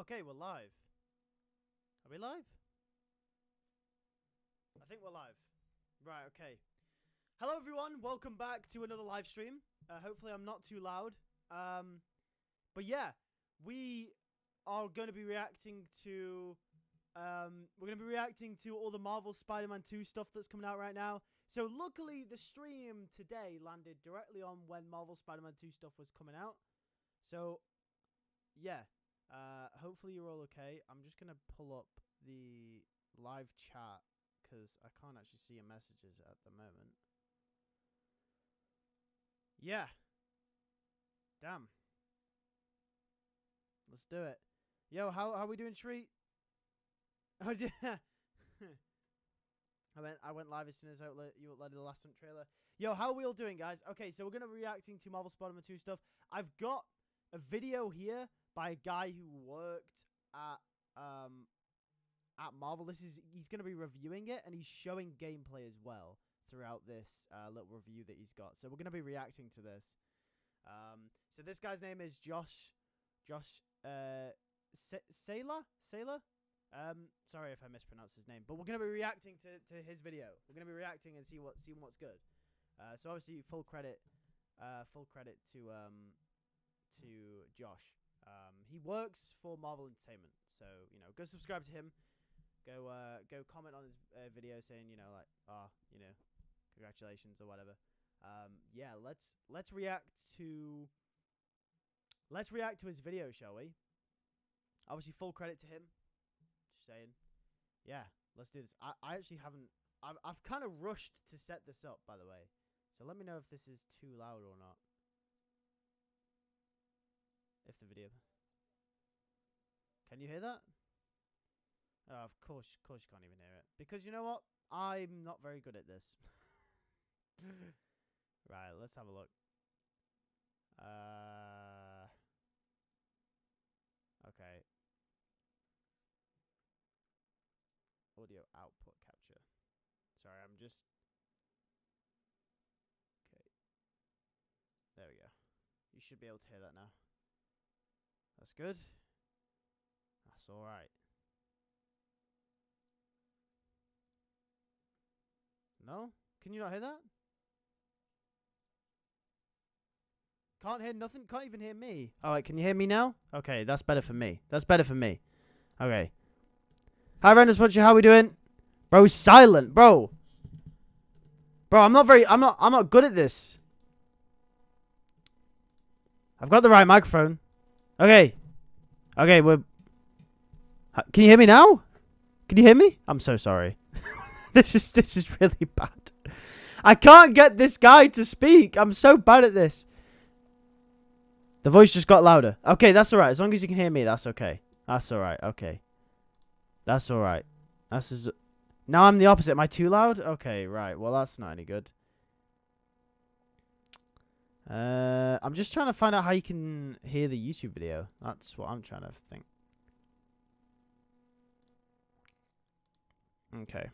Okay, we're live. Are we live? I think we're live. Right, okay. Hello everyone, welcome back to another live stream. Hopefully I'm not too loud. But yeah, we are going to be reacting to all the Marvel Spider-Man 2 stuff that's coming out right now. So luckily the stream today landed directly on when Marvel Spider-Man 2 stuff was coming out. So yeah. Hopefully you're all okay. I'm just gonna pull up the live chat because I can't actually see your messages at the moment. Yeah. Damn. Let's do it. Yo, how are we doing, Treat? Oh, yeah. I went live as soon as you uploaded the last trailer. Yo, how are we all doing, guys? Okay, so we're gonna be reacting to Marvel Spider-Man 2 stuff. I've got a video here by a guy who worked at Marvel. He's going to be reviewing it, and he's showing gameplay as well throughout this little review that he's got. So we're going to be reacting to this. So this guy's name is Josh Saylor. Sorry if I mispronounced his name, but we're going to be reacting to his video. We're going to be reacting and seeing what's good. So obviously full credit to Josh. He works for Marvel Entertainment, so go subscribe to him. Go comment on his video saying congratulations or whatever. Yeah, let's react to his video, shall we? Obviously, full credit to him. Just saying. Yeah, let's do this. I actually haven't. I've kind of rushed to set this up, by the way. So let me know if this is too loud or not. If the video, can you hear that? Oh, of course you can't even hear it, because you know what? I'm not very good at this. Right, let's have a look. Okay. Audio output capture. Sorry, I'm just. Okay. There we go. You should be able to hear that now. That's good. That's alright. No? Can you not hear that? Can't hear nothing? Can't even hear me. Alright, can you hear me now? Okay, that's better for me. That's better for me. Okay. Hi, Random Puncher, how we doing? Bro, silent, bro. Bro, I'm not good at this. I've got the right microphone. Okay. Okay, can you hear me now? Can you hear me? I'm so sorry. This is really bad. I can't get this guy to speak. I'm so bad at this. The voice just got louder. Okay, that's alright. As long as you can hear me, that's okay. That's alright. Okay. That's alright. Now I'm the opposite. Am I too loud? Okay, right. Well, that's not any good. I'm just trying to find out how you can hear the YouTube video. That's what I'm trying to think. Okay.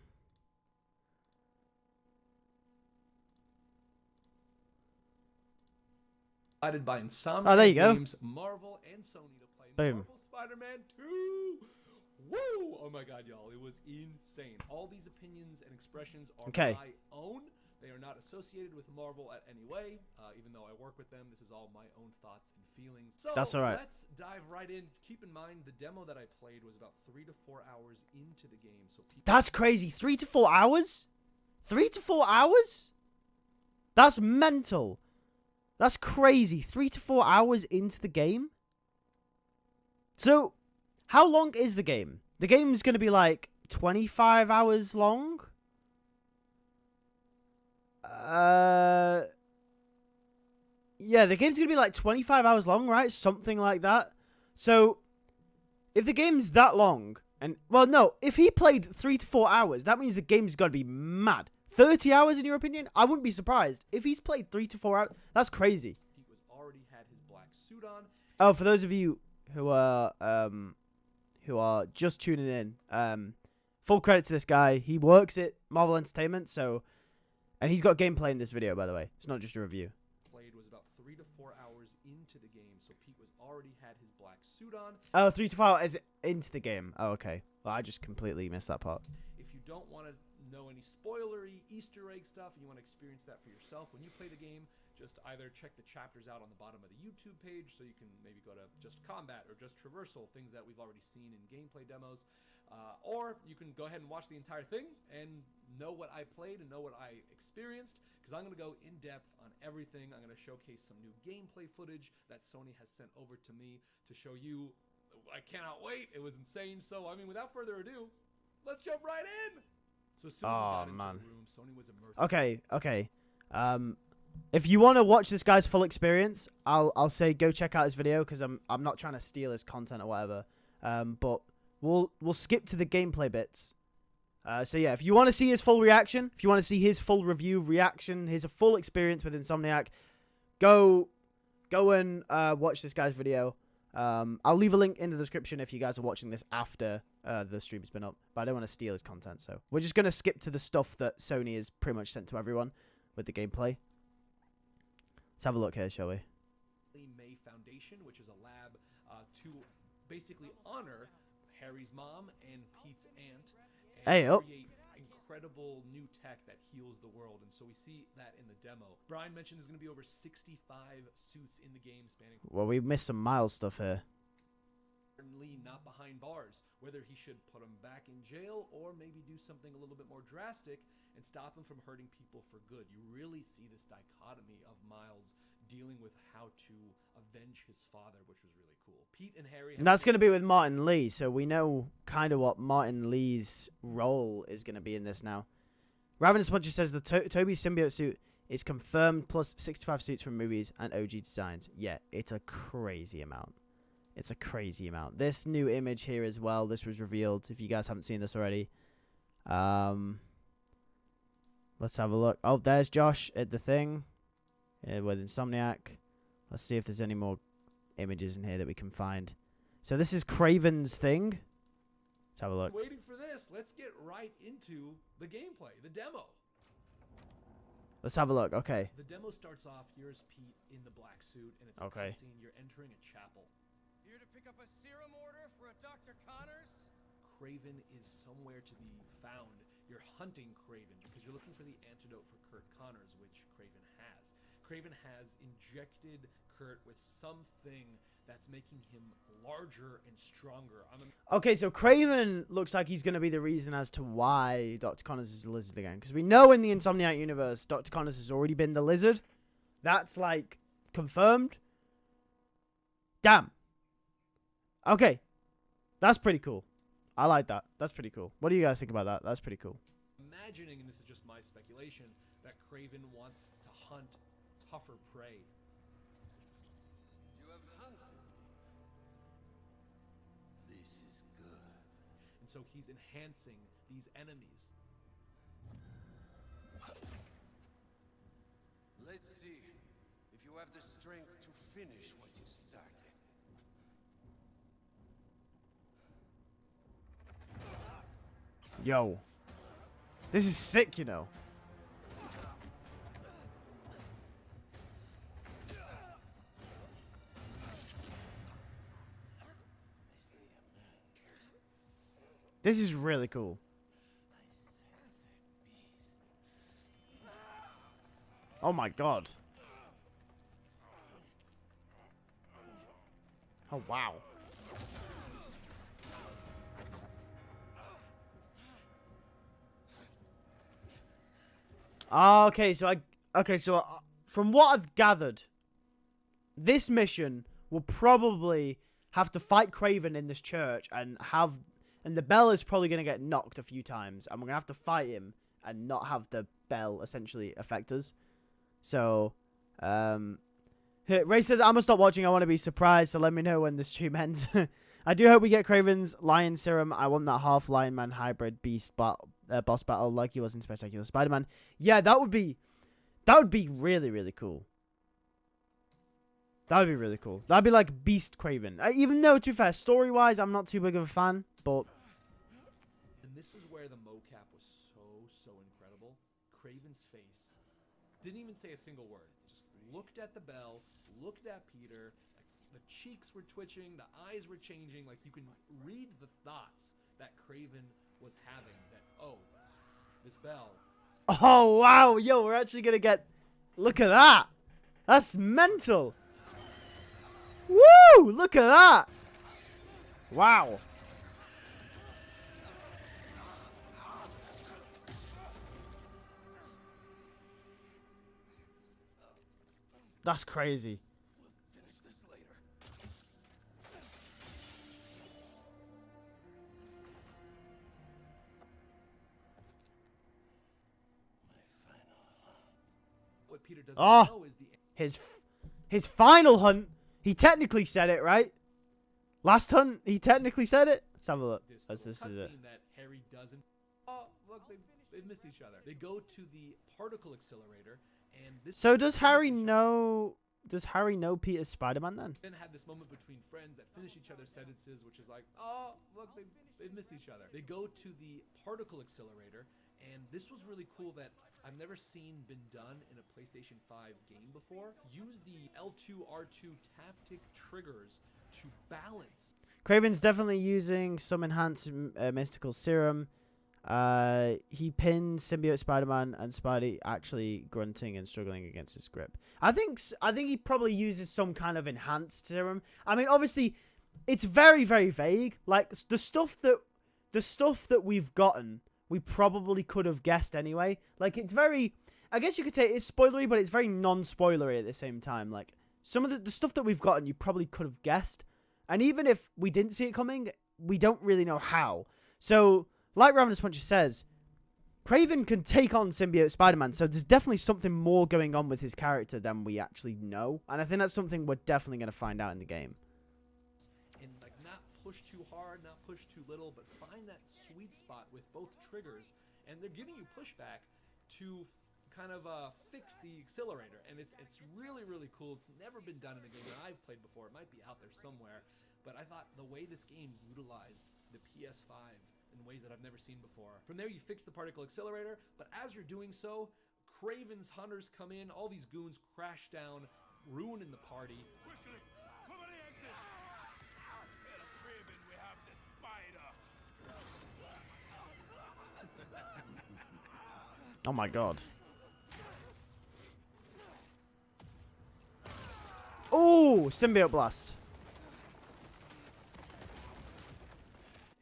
By Insomniac Oh, there you go. Games, Marvel, and Sony to play Marvel Spider-Man 2. Woo! Oh my god, y'all. It was insane. All these opinions and expressions are my own. They are not associated with Marvel at any way. Even though I work with them, this is all my own thoughts and feelings. So that's all right. Let's dive right in. Keep in mind, the demo that I played was about 3 to 4 hours into the game. So that's crazy. 3 to 4 hours? 3 to 4 hours? That's mental. That's crazy. 3 to 4 hours into the game? So, how long is the game? The game's going to be like 25 hours long? Yeah, the game's going to be like 25 hours long, right? Something like that. So, if the game's that long, and, well, no, if he played 3 to 4 hours, that means the game's got to be mad. 30 hours, in your opinion? I wouldn't be surprised. If he's played 3 to 4 hours, that's crazy. He was already had his black suit on. Oh, for those of you who are just tuning in, full credit to this guy. He works at Marvel Entertainment, and he's got gameplay in this video, by the way. It's not just a review. Played was about 3 to 4 hours into the game, so Pete was already had his black suit on. Oh, 3 to 5 is into the game. Oh, okay. Well, I just completely missed that part. If you don't want to know any spoilery Easter egg stuff and you want to experience that for yourself when you play the game, just either check the chapters out on the bottom of the YouTube page, so you can maybe go to just combat or just traversal, things that we've already seen in gameplay demos, or you can go ahead and watch the entire thing and know what I played and know what I experienced, because I'm going to go in depth on everything. I'm going to showcase some new gameplay footage that Sony has sent over to me to show you. I cannot wait. It was insane. So, I mean, without further ado, let's jump right in. So as soon as we got into the room, Sony was immersed. Okay. If you want to watch this guy's full experience, I'll say go check out his video, because I'm not trying to steal his content or whatever. But we'll skip to the gameplay bits. So yeah, if you want to see his full reaction, if you want to see his full review reaction, his full experience with Insomniac, go and watch this guy's video. I'll leave a link in the description if you guys are watching this after the stream's been up. But I don't want to steal his content, so we're just gonna skip to the stuff that Sony has pretty much sent to everyone with the gameplay. Let's have a look here, shall we? May Foundation, which is a lab to basically honor Harry's mom and Pete's aunt, and create incredible new tech that heals the world. And so we see that in the demo. Brian mentioned there's going to be over 65 suits in the game spanning. Well, we missed some Miles stuff here. Lee not behind bars, whether he should put him back in jail or maybe do something a little bit more drastic and stop him from hurting people for good. You really see this dichotomy of Miles dealing with how to avenge his father, which was really cool. Pete and Harry. And that's going to be with Martin Lee, so we know kind of what Martin Lee's role is going to be in this now. Ravenous Puncher says the Toby's symbiote suit is confirmed, plus 65 suits from movies and OG designs. Yeah, it's a crazy amount. It's a crazy amount. This new image here as well, this was revealed, if you guys haven't seen this already. Let's have a look. Oh, there's Josh at the thing with Insomniac. Let's see if there's any more images in here that we can find. So this is Craven's thing. Let's have a look. Waiting for this. Let's get right into the gameplay, the demo. Let's have a look. Okay. The demo starts off. Here's Pete in the black suit, and it's okay. A scene. You're entering a chapel. Here to pick up a serum order for a Dr. Connors? Craven is somewhere to be found. You're hunting Craven because you're looking for the antidote for Kurt Connors, which Craven has. Craven has injected Kurt with something that's making him larger and stronger. Okay, so Craven looks like he's going to be the reason as to why Dr. Connors is a lizard again. Because we know in the Insomniac universe, Dr. Connors has already been the lizard. That's, like, confirmed. Damn. Okay. That's pretty cool. I like that. That's pretty cool. What do you guys think about that? That's pretty cool. Imagining, and this is just my speculation, that Craven wants to hunt tougher prey. You have hunted. This is good. And so he's enhancing these enemies. Let's see if you have the strength to finish what you started. Yo. This is sick, you know. This is really cool. Oh my god. Oh wow. Okay, so from what I've gathered, this mission will probably have to fight Craven in this church and the bell is probably going to get knocked a few times, and we're going to have to fight him and not have the bell essentially affect us. So, Ray says, I'm going to stop watching. I want to be surprised, so let me know when the stream ends. I do hope we get Craven's lion serum. I want that half lion man hybrid beast boss battle like he was in Spectacular Spider-Man. Yeah, that would be really, really cool. That would be really cool. That'd be like Beast Craven. Even though, to be fair, story-wise, I'm not too big of a fan, but... And this is where the mocap was so incredible. Craven's face didn't even say a single word. Just looked at the bell, looked at Peter. The cheeks were twitching, the eyes were changing. Like, you can read the thoughts that Kraven was having. That, oh, this bell. Oh, wow. Yo, we're actually going to get... Look at that. That's mental. Woo! Look at that. Wow. That's crazy. We'll finish this later. My final. What Peter doesn't Oh. know is the His final hunt. He technically said it, right? Last hunt, he technically said it. Let's have a look. this This is it. cutscene that Harry doesn't. Oh, look, they've missed each other. They go to the particle accelerator, and this. So does Harry know? Does Harry know Peter's Spider-Man then? Then had this moment between friends that finish each other's sentences, which is like, oh, look, they've missed each other. They go to the particle accelerator, and this was really cool that I've never seen been done in a PlayStation 5 game before. Use the L2, R2 taptic triggers to balance. Kraven's definitely using some enhanced mystical serum. He pins Symbiote Spider-Man and Spidey actually grunting and struggling against his grip. I think he probably uses some kind of enhanced serum. I mean, obviously, it's very, very vague. Like the stuff that we've gotten, we probably could have guessed anyway. Like it's very, I guess you could say it's spoilery, but it's very non-spoilery at the same time. Like some of the stuff that we've gotten, you probably could have guessed. And even if we didn't see it coming, we don't really know how. So, like Ravenous Puncher says, Kraven can take on Symbiote Spider-Man, so there's definitely something more going on with his character than we actually know. And I think that's something we're definitely going to find out in the game. And like not push too hard, not push too little, but find that sweet spot with both triggers. And they're giving you pushback to kind of fix the accelerator, and it's really, really cool. It's never been done in a game that I've played before. It might be out there somewhere, but I thought the way this game utilized the PS5 in ways that I've never seen before. From there, you fix the particle accelerator, but as you're doing so, Kraven's hunters come in, all these goons crash down, ruining the party. Quickly, cover the exits. Instead of Kraven, we have the spider. Oh my god. Oh, Symbiote Blast.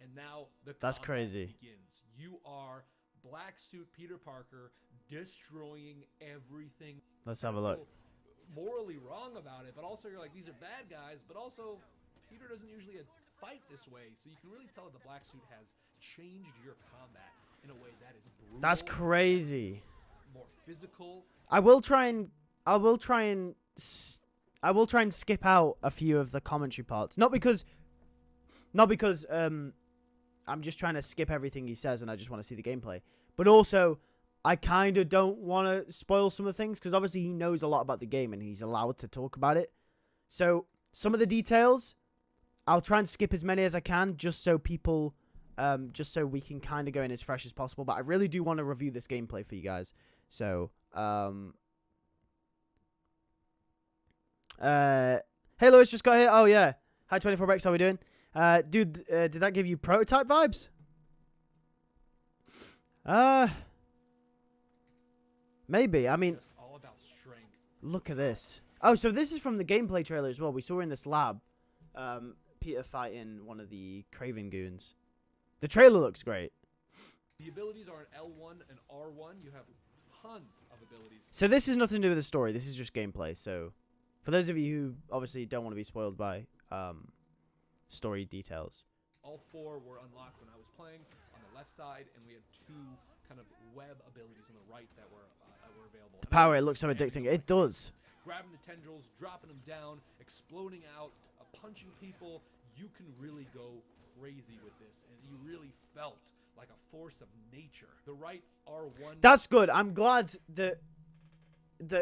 And now the That's combat crazy. begins. You are Black Suit Peter Parker destroying everything. Let's have a look. Morally wrong about it, but also you're like, these are bad guys, but also Peter doesn't usually fight this way, so you can really tell that the Black Suit has changed your combat in a way that is brutal. That's crazy. More physical. I will try and skip out a few of the commentary parts. Not because I'm just trying to skip everything he says and I just want to see the gameplay. But also, I kind of don't want to spoil some of the things because obviously he knows a lot about the game and he's allowed to talk about it. So, some of the details, I'll try and skip as many as I can just so people, just so we can kind of go in as fresh as possible. But I really do want to review this gameplay for you guys. So, hey Lewis, just got here. Oh yeah. Hi 24Brex, how we doing? Dude, did that give you prototype vibes? Maybe. I mean, Just all about strength. look at this. Oh, so this is from the gameplay trailer as well. We saw in this lab, Peter fighting one of the Kraven goons. The trailer looks great. The abilities are an L1 and R1. You have tons of abilities. So this is nothing to do with the story. This is just gameplay. So, for those of you who obviously don't want to be spoiled by story details. All four were unlocked when I was playing on the left side, and we had two kind of web abilities on the right that were available. The power, it looks so addicting. It does. Grabbing the tendrils, dropping them down, exploding out, punching people. You can really go crazy with this, and you really felt like a force of nature. The right R1. That's good. I'm glad that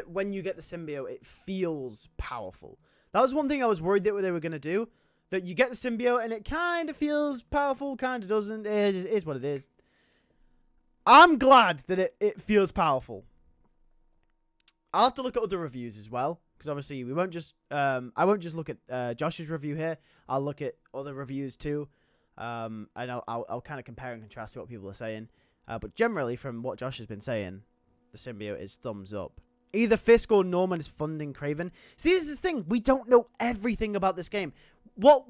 when you get the symbiote, it feels powerful. That was one thing I was worried that they were going to do. That you get the symbiote and it kind of feels powerful, kind of doesn't. It is what it is. I'm glad that it feels powerful. I'll have to look at other reviews as well. because obviously we won't just I won't just look at Josh's review here. I'll look at other reviews too, and I'll kind of compare and contrast what people are saying. But generally, from what Josh has been saying, the symbiote is thumbs up. Either Fisk or Norman is funding Craven. See, this is the thing. We don't know everything about this game. What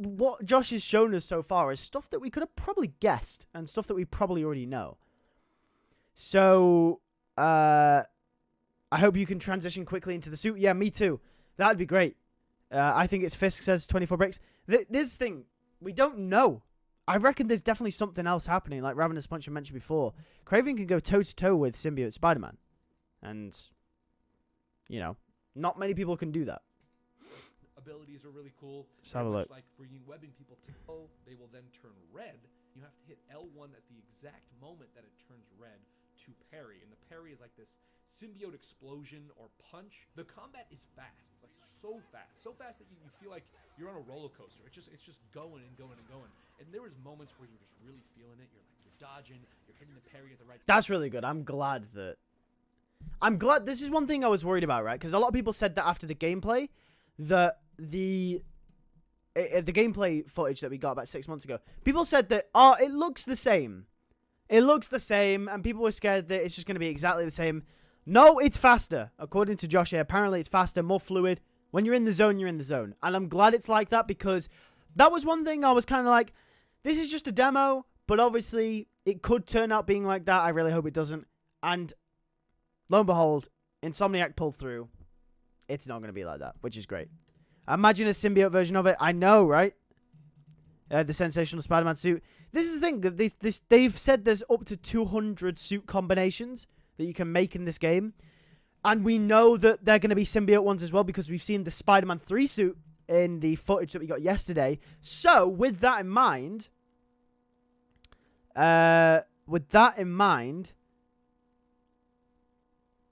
Josh has shown us so far is stuff that we could have probably guessed and stuff that we probably already know. So, I hope you can transition quickly into the suit. Yeah, me too. That'd be great. I think it's Fisk says 24 bricks. This thing, we don't know. I reckon there's definitely something else happening, like Ravenous Punch I mentioned before. Craven can go toe-to-toe with Symbiote Spider-Man. And, you know, not many people can do that. Abilities are really cool. Let's have a look. Like bringing webbing people to they will then turn red. You have to hit L1 at the exact moment that it turns red to parry. And the parry is like this symbiote explosion or punch. The combat is fast, like so fast that you feel like you're on a roller coaster. It's just going and going and going. And there was moments where you're just really feeling it. You're dodging, you're hitting the parry at the right time. That's really good. I'm glad this is one thing I was worried about, right? Because a lot of people said that after the gameplay, that the gameplay footage that we got about 6 months ago, people said that, oh, it looks the same. It looks the same, and people were scared that it's just going to be exactly the same. No, it's faster. According to Josh here, apparently it's faster, more fluid. When you're in the zone, you're in the zone. And I'm glad it's like that, because that was one thing I was kind of like, this is just a demo, but obviously it could turn out being like that. I really hope it doesn't. And lo and behold, Insomniac pulled through. It's not going to be like that, which is great. Imagine a symbiote version of it. I know, right? The sensational Spider-Man suit. This is the thing. They've said there's up to 200 suit combinations that you can make in this game. And we know that they're going to be symbiote ones as well, because we've seen the Spider-Man 3 suit in the footage that we got yesterday. So, with that in mind,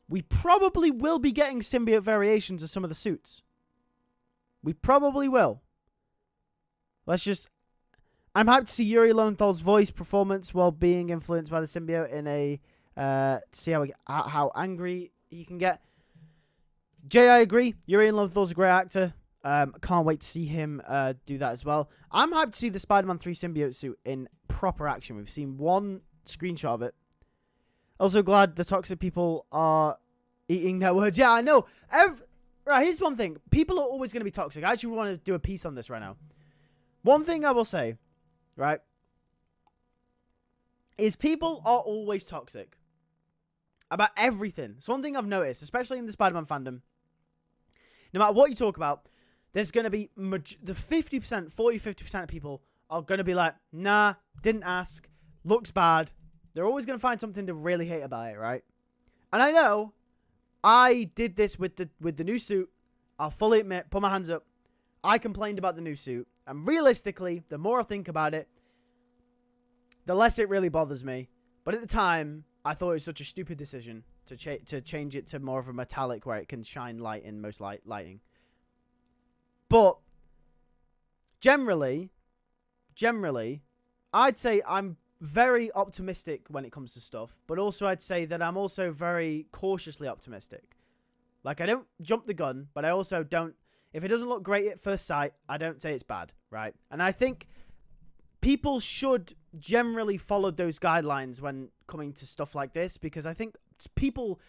we probably will be getting symbiote variations of some of the suits. We probably will. I'm hyped to see Yuri Lowenthal's voice performance while being influenced by the symbiote in a, to see how angry he can get. Jay, I agree. Yuri Lowenthal's a great actor. Can't wait to see him do that as well. I'm hyped to see the Spider-Man 3 symbiote suit in proper action. We've seen one screenshot of it. Also glad the toxic people are eating their words. Yeah, I know. Right, here's one thing. People are always going to be toxic. I actually want to do a piece on this right now. One thing I will say, right, is people are always toxic about everything. It's one thing I've noticed, especially in the Spider-Man fandom. No matter what you talk about, there's going to be the 50%, 40-50% of people are going to be like, nah, didn't ask, looks bad. They're always going to find something to really hate about it, right? And I know I did this with the new suit. I'll fully admit, put my hands up. I complained about the new suit. And realistically, the more I think about it, the less it really bothers me. But at the time, I thought it was such a stupid decision to change it to more of a metallic where it can shine light in most lighting. But generally, I'd say I'm very optimistic when it comes to stuff, but also I'd say that I'm also very cautiously optimistic. Like, I don't jump the gun, but I also don't, if it doesn't look great at first sight, I don't say it's bad, right? And I think people should generally follow those guidelines when coming to stuff like this, because I think people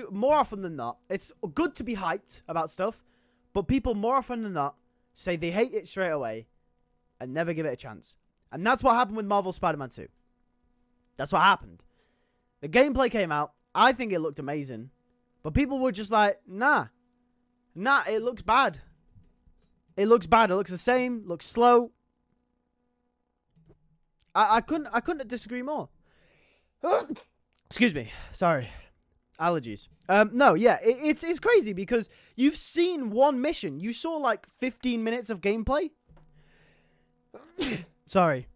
more often than not, it's good to be hyped about stuff, but people more often than not say they hate it straight away and never give it a chance. And that's what happened with Marvel Spider-Man 2. That's what happened. The gameplay came out. I think it looked amazing. But people were just like, nah, it looks bad. It looks bad. It looks the same. Looks slow. I couldn't disagree more. Excuse me. Sorry. Allergies. No, yeah, it's crazy because you've seen one mission. You saw like 15 minutes of gameplay. Sorry.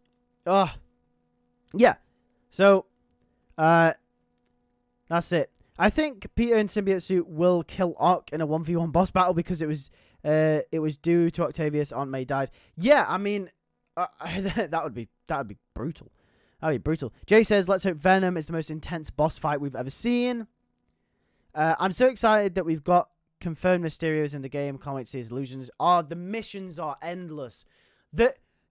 Yeah. So, that's it. I think Peter in symbiote suit will kill Ock in a 1v1 boss battle because it was due to Octavius. Aunt May died. Yeah, I mean, that would be brutal. That'd be brutal. Jay says, let's hope Venom is the most intense boss fight we've ever seen. I'm so excited that we've got confirmed Mysterio's in the game. Can't wait to see his illusions. The missions are endless.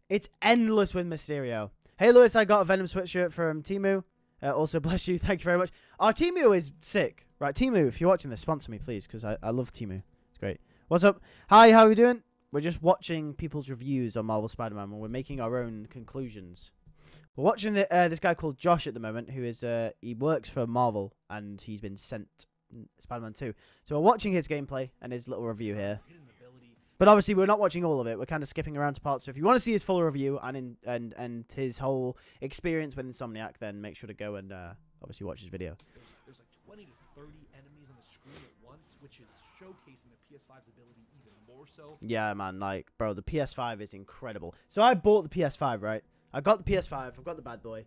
It's endless with Mysterio. Hey, Lewis, I got a Venom sweatshirt from Timu. Also, bless you. Thank you very much. Timu is sick. Right, Timu, if you're watching this, sponsor me, please, because I love Timu. It's great. What's up? Hi, how are we doing? We're just watching people's reviews on Marvel Spider-Man, and we're making our own conclusions. We're watching this guy called Josh at the moment, who is he works for Marvel, and he's been sent Spider-Man 2. So we're watching his gameplay and his little review here. But obviously, we're not watching all of it. We're kind of skipping around to parts. So if you want to see his full review and his whole experience with Insomniac, then make sure to go and obviously watch his video. There's like 20 to 30 enemies on the screen at once, which is showcasing the PS5's ability even more so. Yeah, man. Like, bro, the PS5 is incredible. So I bought the PS5, right? I got the PS5. I've got the bad boy.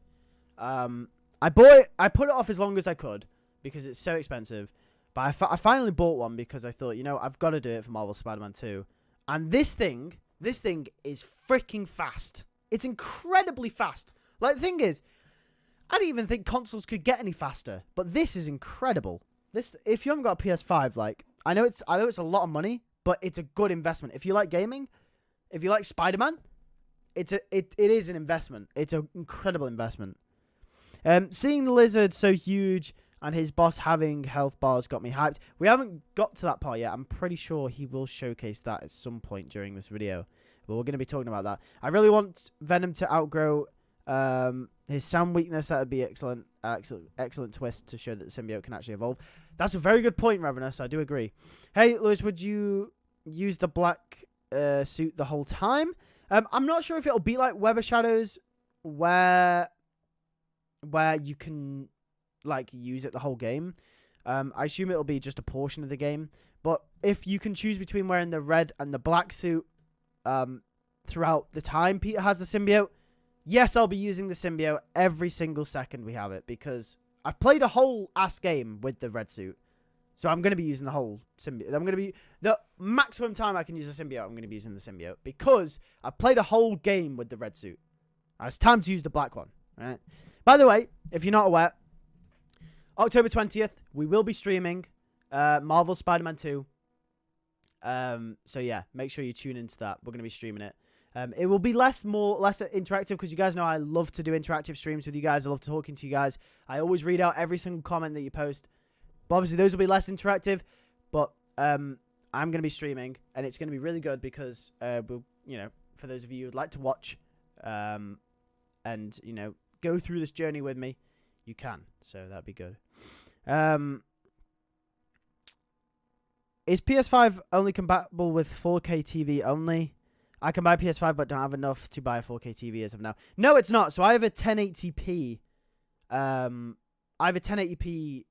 I put it off as long as I could because it's so expensive. But I finally bought one because I thought, you know, I've got to do it for Marvel Spider-Man 2. And this thing is freaking fast. It's incredibly fast. Like, the thing is, I didn't even think consoles could get any faster. But this is incredible. If you haven't got a PS5, like, I know it's a lot of money, but it's a good investment. If you like gaming, if you like Spider-Man, it is an investment. It's an incredible investment. Seeing the lizard so huge and his boss having health bars got me hyped. We haven't got to that part yet. I'm pretty sure he will showcase that at some point during this video. But we're going to be talking about that. I really want Venom to outgrow his sound weakness. That would be excellent. Excellent twist to show that the symbiote can actually evolve. That's a very good point, Ravenous. I do agree. Hey, Lewis, would you use the black suit the whole time? I'm not sure if it'll be like Web of Shadows where you can like use it the whole game. I assume it'll be just a portion of the game. But if you can choose between wearing the red and the black suit throughout the time Peter has the symbiote, yes, I'll be using the symbiote every single second we have it because I've played a whole ass game with the red suit. So I'm going to be using the whole symbiote. The maximum time I can use the symbiote, I'm going to be using the symbiote because I played a whole game with the red suit. It's time to use the black one. Right? By the way, if you're not aware, October 20th, we will be streaming Marvel Spider-Man 2. So yeah, make sure you tune into that. We're going to be streaming it. It will be less interactive because you guys know I love to do interactive streams with you guys. I love talking to you guys. I always read out every single comment that you post. But obviously, those will be less interactive. But I'm going to be streaming, and it's going to be really good because, we'll, you know, for those of you who'd like to watch, and you know, go through this journey with me, you can. So that'd be good. Is PS5 only compatible with 4K TV only? I can buy PS5, but don't have enough to buy a 4K TV as of now. No, it's not. So I have a 1080p. I have a 1080p.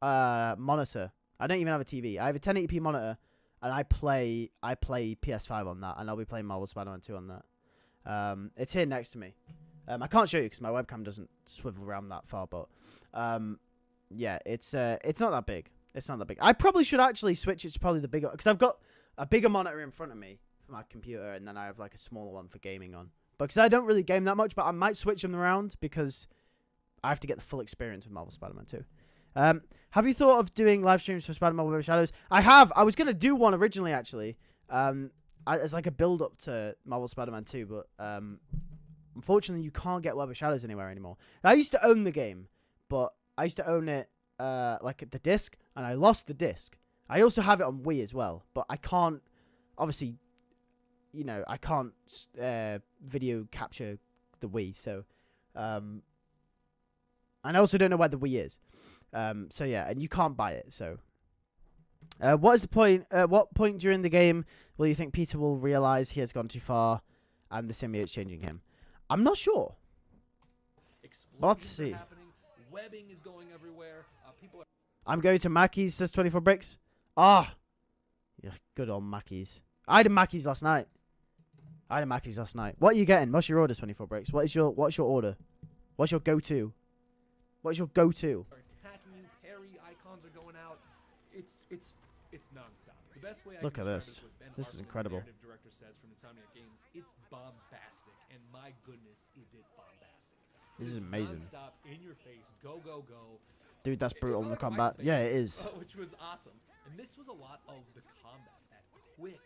Monitor. I don't even have a TV. I have a 1080p monitor, and I play PS5 on that, and I'll be playing Marvel Spider-Man 2 on that. It's here next to me. I can't show you because my webcam doesn't swivel around that far, but yeah, it's not that big. It's not that big. I probably should actually switch it to probably the bigger because I've got a bigger monitor in front of me for my computer, and then I have like a smaller one for gaming on. But because I don't really game that much, but I might switch them around because I have to get the full experience of Marvel Spider-Man 2. Have you thought of doing live streams for Spider-Man Web of Shadows? I have. I was going to do one originally, actually. As like a build-up to Marvel Spider-Man 2, but unfortunately, you can't get Web of Shadows anywhere anymore. I used to own the game, but I used to own it like the disc, and I lost the disc. I also have it on Wii as well, but I can't, obviously, you know, I can't video capture the Wii, so, and I also don't know where the Wii is. So yeah, and you can't buy it. So, what is the point? What point during the game will you think Peter will realize he has gone too far, and the symbiote's changing him? I'm not sure. Let's see. Webbing is going everywhere. People are I'm going to Mackey's. Says 24 bricks. Ah, yeah, good old Mackey's. I had a Mackey's last night. What are you getting? What's your order? 24 bricks. What's your order? What's your go-to? What's your go-to? attacking you, parry icons are going out. It's nonstop. The best way I Look can at describe this. it with Ben This is Hartman, incredible. The narrative director says from Insomniac Games, it's bombastic, and my goodness, is it bombastic. This is It amazing. Nonstop, in your face, go, go, go. Dude, that's It brutal felt in the like a combat. fighting Yeah, game, it is. which was awesome. And this was a lot of the combat, that quick,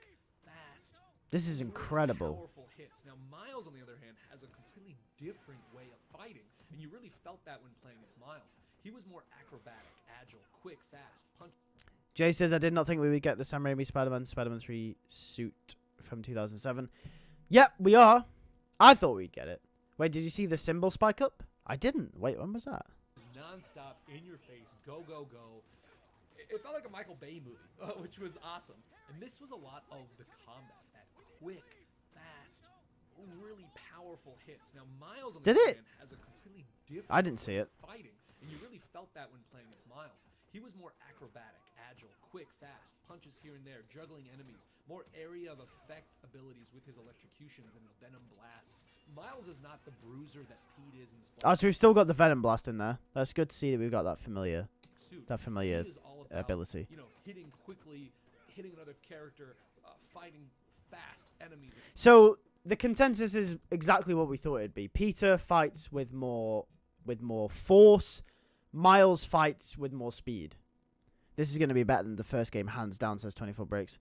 fast, This is incredible. powerful hits. Now, Miles, on the other hand, has a completely different way of fighting, and you really felt that when playing as Miles. He was more acrobatic, agile, quick, fast, punch. Jay says, I did not think we would get the Sam Raimi Spider-Man 3 suit from 2007. Yep, we are. I thought we'd get it. Wait, did you see the symbol spike up? I didn't. Wait, when was that? Non-stop, in your face, go, go, go. It felt like a Michael Bay movie, which was awesome. And this was a lot of the combat, that quick, fast, really powerful hits. Now, Miles, on the Did other it? hand, has a completely different I didn't see way it. of fighting, and you really felt that when playing as Miles. He was more acrobatic, agile, quick, fast, punches here and there, juggling enemies, more area of effect abilities with his electrocutions and his venom blasts. Miles is not the bruiser that Pete is in Spider-Man. Oh, so we've still got the Venom Blast in there. That's good to see that we've got that familiar Suit. familiar Pete is all about, ability. you know, hitting quickly, hitting another character, fighting fast enemies. So the consensus is exactly what we thought it'd be. Peter fights with more force. Miles fights with more speed. This is going to be better than the first game, hands down, says 24 Breaks,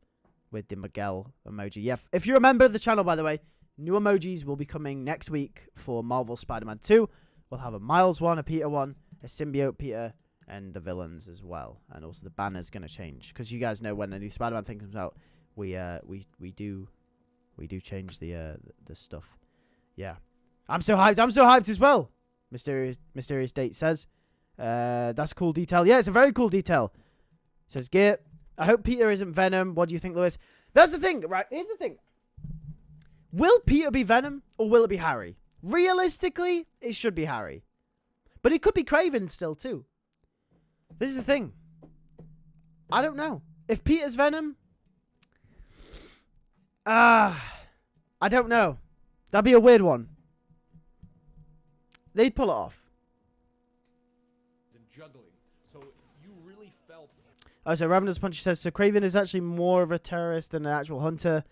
with the Miguel emoji. Yeah, if you remember the channel, by the way, new emojis will be coming next week for Marvel Spider-Man 2. We'll have a Miles one, a Peter one, a Symbiote Peter, and the villains as well. And also the banner's going to change. Because you guys know when the new Spider-Man thing comes out, we do change the stuff. Yeah. I'm so hyped. I'm so hyped as well. Mysterious Date says. That's a cool detail. Yeah, it's a very cool detail. Says Gear. I hope Peter isn't Venom. What do you think, Lewis? That's the thing, right? Here's the thing. Will Peter be Venom or will it be Harry? Realistically, it should be Harry. But it could be Craven still too. This is the thing. I don't know. If Peter's Venom, I don't know. That'd be a weird one. They'd pull it off. And juggling. So you really felt. Oh, so Ravenous Punch says, so Craven is actually more of a terrorist than an actual hunter.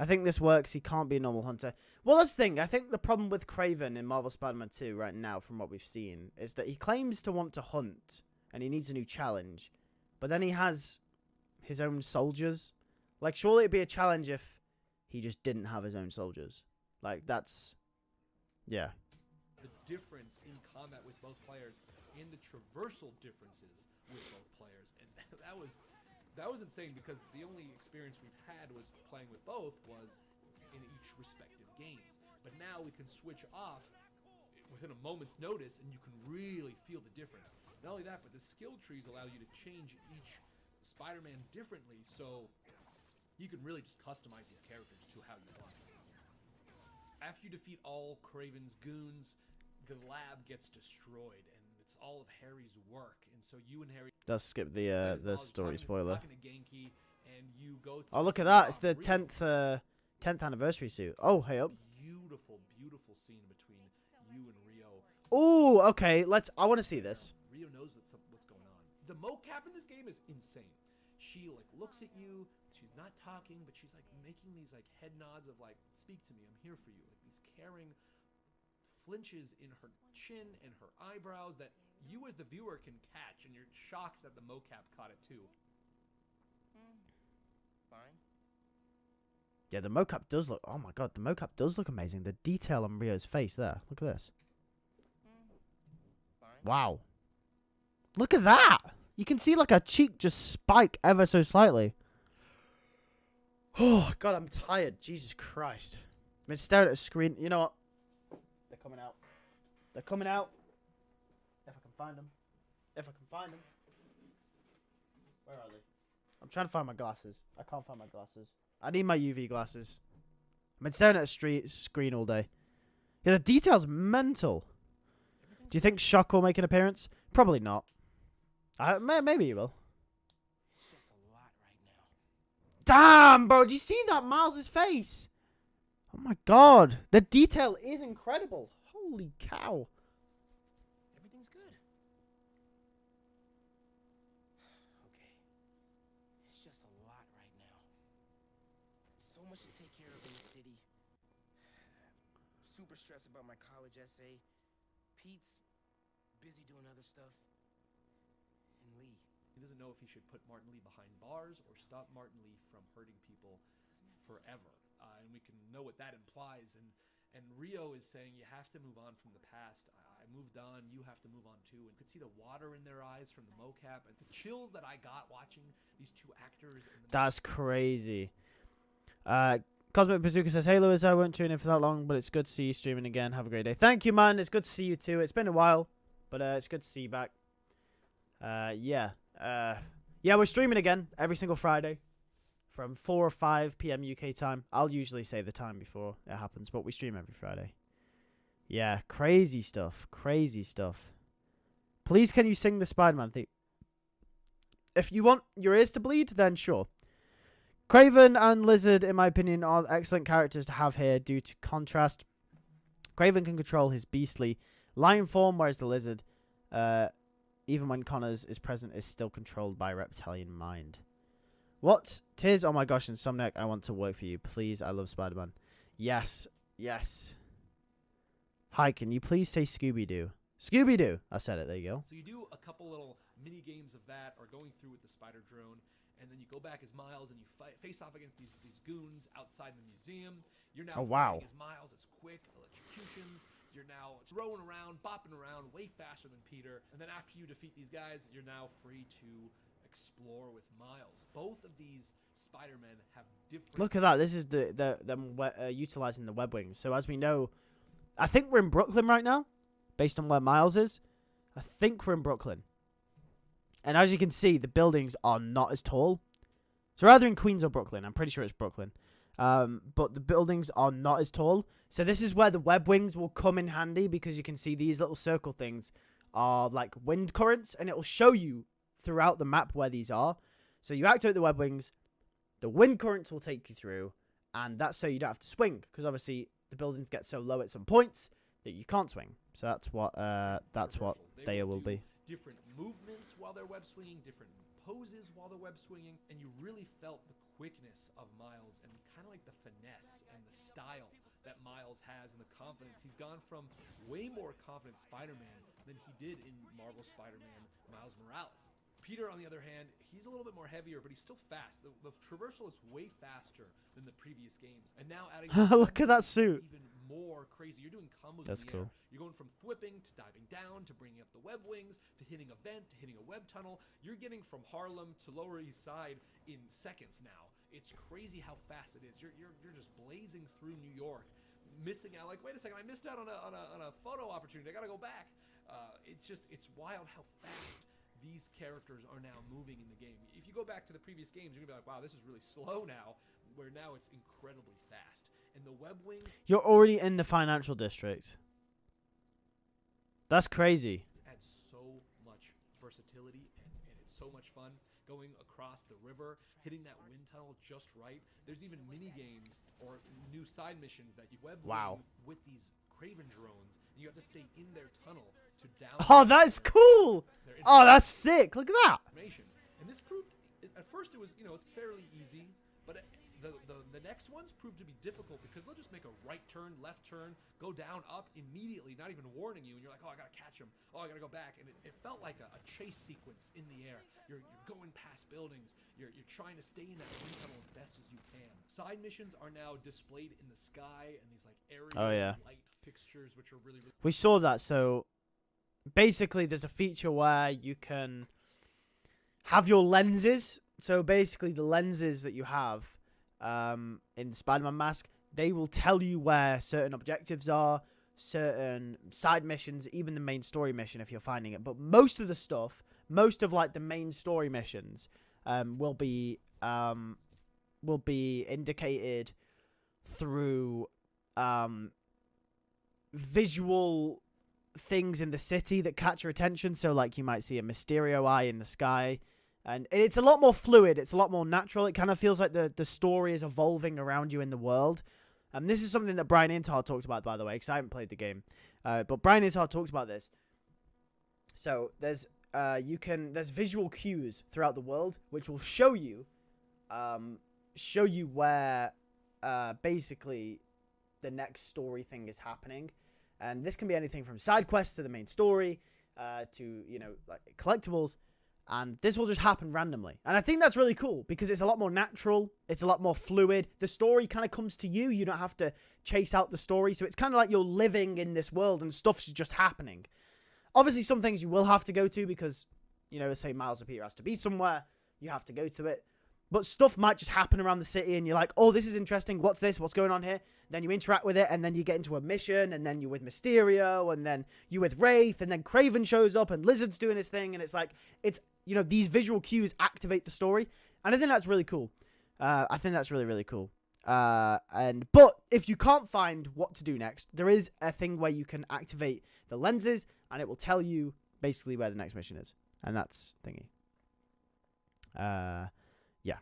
I think this works. He can't be a normal hunter. Well, that's the thing. I think the problem with Craven in Marvel Spider-Man 2 right now, from what we've seen, is that he claims to want to hunt, and he needs a new challenge. But then he has his own soldiers. Like, surely it'd be a challenge if he just didn't have his own soldiers. Like, that's... Yeah. The difference in combat with both players and the traversal differences with both players. And that was insane because the only experience we've had was playing with both was in each respective games. But now we can switch off within a moment's notice and you can really feel the difference. Not only that, but the skill trees allow you to change each Spider-Man differently, so you can really just customize these characters to how you want. After you defeat all Kraven's goons, the lab gets destroyed, and it's all of Harry's work. And so you and Harry Does skip the story spoiler. talking to Genki, and you go to Oh, look at that. It's the Rio. 10th anniversary suit. Oh, hey up. Beautiful, beautiful scene between you and Rio. Oh, okay. I want to see this. Rio knows what's going on. The mocap in this game is insane. She like looks at you. She's not talking, but she's like making these like head nods of like, "Speak to me. I'm here for you." Like these caring flinches in her chin and her eyebrows that you as the viewer can catch, and you're shocked that the mocap caught it too. Fine. Yeah, the mocap does look... Oh, my God. The mocap does look amazing. The detail on Rio's face there. Look at this. Fine. Wow. Look at that. You can see like a cheek just spike ever so slightly. Oh, God, I'm tired. Jesus Christ. I've been staring at a screen. You know what? They're coming out. They're coming out. If I can find them. If I can find them. Where are they? I'm trying to find my glasses. I can't find my glasses. I need my UV glasses. I've been staring at a screen all day. Yeah, the detail's mental. Do you think Shock will make an appearance? Probably not. Maybe he will. It's just a lot right now. Damn, bro. Do you see that? Miles' face. Oh, my God. The detail is incredible. Holy cow. Everything's good. Okay. It's just a lot right now. So much to take care of in the city. Super stressed about my college essay. Pete's busy doing other stuff. And Lee. doesn't know if he should put Martin Lee behind bars or stop Martin Lee from hurting people forever. And we can know what that implies. And Rio is saying you have to move on from the past. I moved on. You have to move on too. And you could see the water in their eyes from the mocap and the chills that I got watching these two actors. That's crazy. Cosmic Bazooka says, "Hey Lewis, I won't tune in for that long, but it's good to see you streaming again. Have a great day." Thank you, man. It's good to see you too. It's been a while, but it's good to see you back. Yeah, we're streaming again every single Friday from 4 or 5 p.m. UK time. I'll usually say the time before it happens, but we stream every Friday. Yeah, crazy stuff. Crazy stuff. Please, can you sing the Spider-Man theme? If you want your ears to bleed, then sure. Kraven and Lizard, in my opinion, are excellent characters to have here due to contrast. Kraven can control his beastly lion form, whereas the Lizard, even when Connors is present, is still controlled by a reptilian mind. What? Tis, oh my gosh, Insomniac, I want to work for you. Please, I love Spider-Man. Yes, yes. Hi, can you please say Scooby-Doo? Scooby-Doo! I said it, there you go. So you do a couple little mini games of that, or going through with the spider drone, and then you go back as Miles and you face off against these goons outside the museum. You're now fighting as Miles. It's quick electrocutions. You're now throwing around, bopping around way faster than Peter. And then after you defeat these guys, you're now free to explore with Miles. Both of these Spider-Men have different... Look at that. This is them utilizing the web wings. So as we know, I think we're in Brooklyn right now, based on where Miles is. I think we're in Brooklyn. And as you can see, the buildings are not as tall. So we're either in Queens or Brooklyn. I'm pretty sure it's Brooklyn. But the buildings are not as tall. So this is where the web wings will come in handy, because you can see these little circle things are like wind currents, and it will show you throughout the map where these are. So you activate the web wings, the wind currents will take you through, and that's so you don't have to swing, because obviously the buildings get so low at some points that you can't swing. So that's what they will be. Different movements while they're web swinging, different poses while they're web swinging, and you really felt the quickness of Miles and kind of like the finesse and the style that Miles has and the confidence. He's gone from way more confident Spider-Man than he did in Marvel Spider-Man Miles Morales. Peter, on the other hand, he's a little bit more heavier, but he's still fast. The traversal is way faster than the previous games. And now adding... Look at that suit. Even more crazy. You're doing combos That's in the cool. air. You're going from thwipping to diving down to bringing up the web wings to hitting a vent to hitting a web tunnel. You're getting from Harlem to Lower East Side in seconds now. It's crazy how fast it is. You're just blazing through New York, missing out. Like, wait a second, I missed out on a photo opportunity. I gotta go back. It's wild how fast these characters are now moving in the game. If you go back to the previous games, you're gonna be like, wow, this is really slow now, where now it's incredibly fast. And the web wing... You're already in the financial district. That's crazy. It adds so much versatility, and it's so much fun going across the river, hitting that wind tunnel just right. There's even mini games or new side missions that you web wing with these Kraven drones, and you have to stay in their tunnel to down... Oh, that's cool! Oh, that's sick! Look at that! And this proved, at first it was, it's fairly easy, but the next ones proved to be difficult, because they'll just make a right turn, left turn, go down, up immediately, not even warning you, and you're like, oh, I gotta catch him, oh, I gotta go back, and it felt like a chase sequence in the air. You're going past buildings, you're trying to stay in that wind tunnel as best as you can. Side missions are now displayed in the sky, and these like aerial light fixtures, which are really... We saw that, so basically there's a feature where you can have your lenses. So basically the lenses that you have in the Spider-Man mask, they will tell you where certain objectives are, certain side missions, even the main story mission if you're finding it. But most of the stuff, most of like the main story missions will be indicated through visual things in the city that catch your attention. So like you might see a Mysterio eye in the sky. And it's a lot more fluid. It's a lot more natural. It kind of feels like the story is evolving around you in the world. And this is something that Brian Intard talked about, by the way, because I haven't played the game. But Brian Intard talked about this. So there's visual cues throughout the world which will show you where basically the next story thing is happening. And this can be anything from side quests to the main story to like collectibles. And this will just happen randomly. And I think that's really cool because it's a lot more natural. It's a lot more fluid. The story kind of comes to you. You don't have to chase out the story. So it's kind of like you're living in this world and stuff's just happening. Obviously, some things you will have to go to because, you know, say Miles or Peter has to be somewhere. You have to go to it. But stuff might just happen around the city and you're like, oh, this is interesting. What's this? What's going on here? Then you interact with it and then you get into a mission and then you're with Mysterio and then you're with Wraith and then Kraven shows up and Lizard's doing his thing and it's like, it's, you know, these visual cues activate the story. And I think that's really cool. I think that's really, really cool. But if you can't find what to do next, there is a thing where you can activate the lenses and it will tell you basically where the next mission is. And that's thingy. Yeah.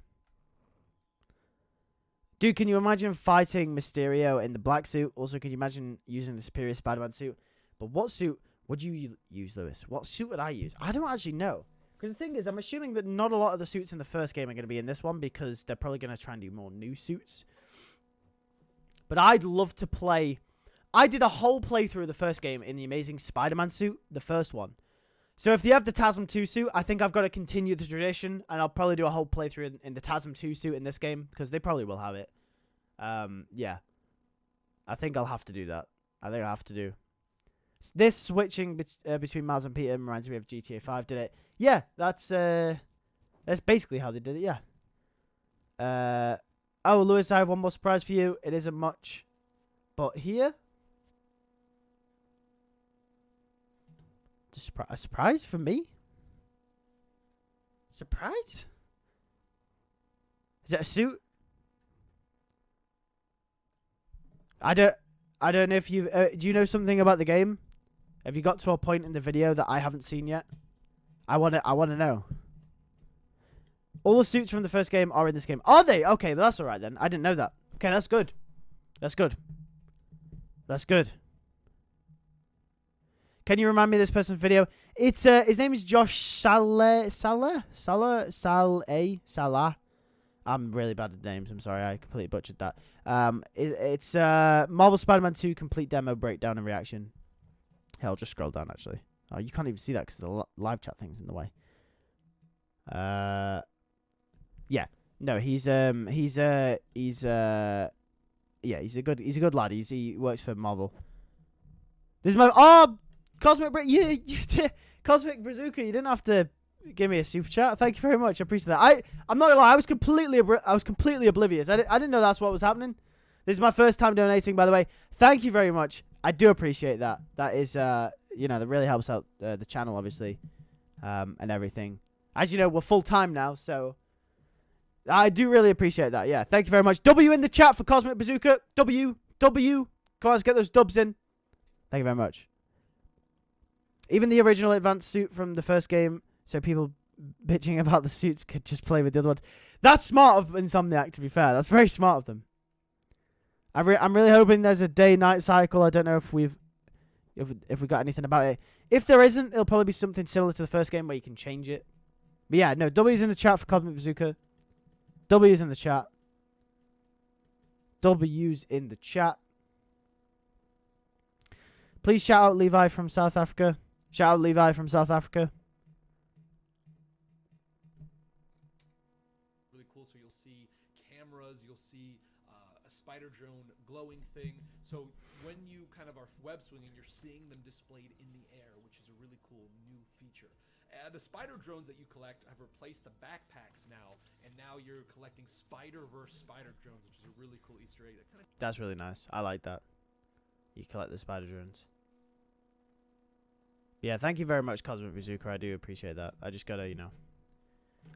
Dude, can you imagine fighting Mysterio in the black suit? Also, can you imagine using the superior Spider-Man suit? But what suit would you use, Lewis? What suit would I use? I don't actually know. Because the thing is, I'm assuming that not a lot of the suits in the first game are going to be in this one because they're probably going to try and do more new suits. But I'd love to play... I did a whole playthrough of the first game in the Amazing Spider-Man suit, the first one. So if you have the TASM 2 suit, I think I've got to continue the tradition, and I'll probably do a whole playthrough in the TASM 2 suit in this game, because they probably will have it. Yeah. I think I'll have to do that. I think I'll have to do. This switching between Miles and Peter reminds me of GTA 5 did it. Yeah, that's basically how they did it, yeah. Oh, Lewis, I have one more surprise for you. It isn't much, but here... A surprise for me? Surprise? Is it a suit? I don't know if you do you know something about the game? Have you got to a point in the video that I haven't seen yet? I want to know. All the suits from the first game are in this game. Are they? Okay, well, that's all right then. I didn't know that. Okay, that's good. That's good. That's good. Can you remind me of this person's video? It's his name is Josh Salah. I'm really bad at names. I'm sorry, I completely butchered that. It's Marvel Spider-Man 2 complete demo breakdown and reaction. Hey, I'll just scroll down actually. Oh, you can't even see that because the live chat thing's in the way. Yeah, no, he's a good lad. He works for Marvel. This is my Cosmic Cosmic Bazooka. You didn't have to give me a super chat. Thank you very much. I appreciate that. I'm not gonna lie. I was completely oblivious. I didn't know that's what was happening. This is my first time donating, by the way. Thank you very much. I do appreciate that. That is you know, that really helps out the channel, obviously, and everything. As you know, we're full time now, so I do really appreciate that. Yeah, thank you very much. W in the chat for Cosmic Bazooka. W. Come on, let's get those dubs in. Thank you very much. Even the original advanced suit from the first game, so people bitching about the suits could just play with the other ones. That's smart of Insomniac, to be fair. That's very smart of them. I'm really hoping there's a day-night cycle. I don't know if we got anything about it. If there isn't, it'll probably be something similar to the first game where you can change it. But yeah, no, W's in the chat for Cosmic Bazooka. W's in the chat. W's in the chat. Please shout out Levi from South Africa. Shout out Levi from South Africa. Really cool. So you'll see cameras, you'll see a spider drone glowing thing. So when you kind of are web swinging, you're seeing them displayed in the air, which is a really cool new feature. The spider drones that you collect have replaced the backpacks now, and now you're collecting Spider-Verse spider drones, which is a really cool Easter egg. That's really nice. I like that. You collect the spider drones. Yeah, thank you very much, Cosmic Bazooka. I do appreciate that. I just gotta, you know.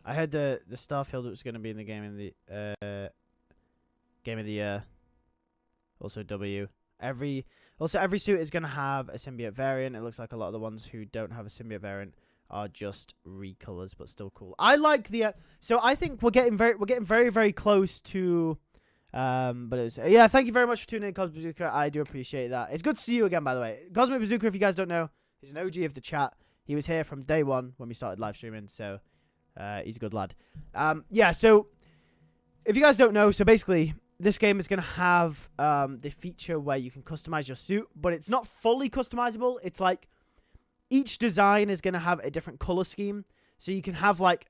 I heard the Starfield was gonna be in the game of the year. Also W. Every suit is gonna have a symbiote variant. It looks like a lot of the ones who don't have a symbiote variant are just recolors, but still cool. I like the so I think we're getting very close to but it's yeah, thank you very much for tuning in, Cosmic Bazooka. I do appreciate that. It's good to see you again, by the way. Cosmic Bazooka, if you guys don't know, he's an OG of the chat. He was here from day one when we started live streaming, so he's a good lad. Yeah, so if you guys don't know, so basically this game is going to have the feature where you can customize your suit, but it's not fully customizable. It's like each design is going to have a different color scheme. So you can have like,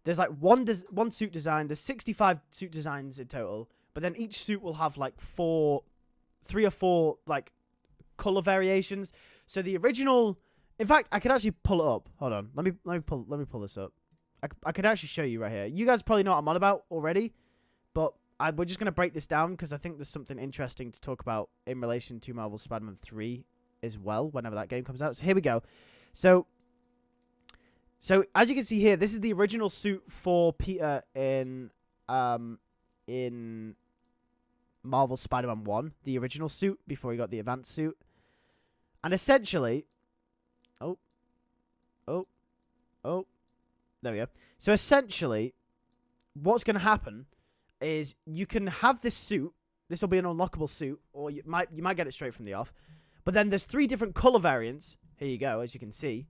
there's like one suit design. There's 65 suit designs in total, but then each suit will have like 3 or 4 like color variations. So the original, in fact, I could actually pull it up. Hold on, let me pull this up. I could actually show you right here. You guys probably know what I'm on about already, but we're just gonna break this down because I think there's something interesting to talk about in relation to Marvel Spider-Man 3 as well. Whenever that game comes out. So here we go. So as you can see here, this is the original suit for Peter in Marvel Spider-Man 1, the original suit before he got the advanced suit. And essentially, there we go. So essentially, what's going to happen is you can have this suit. This will be an unlockable suit, or you might get it straight from the off. But then there's 3 different color variants. Here you go, as you can see.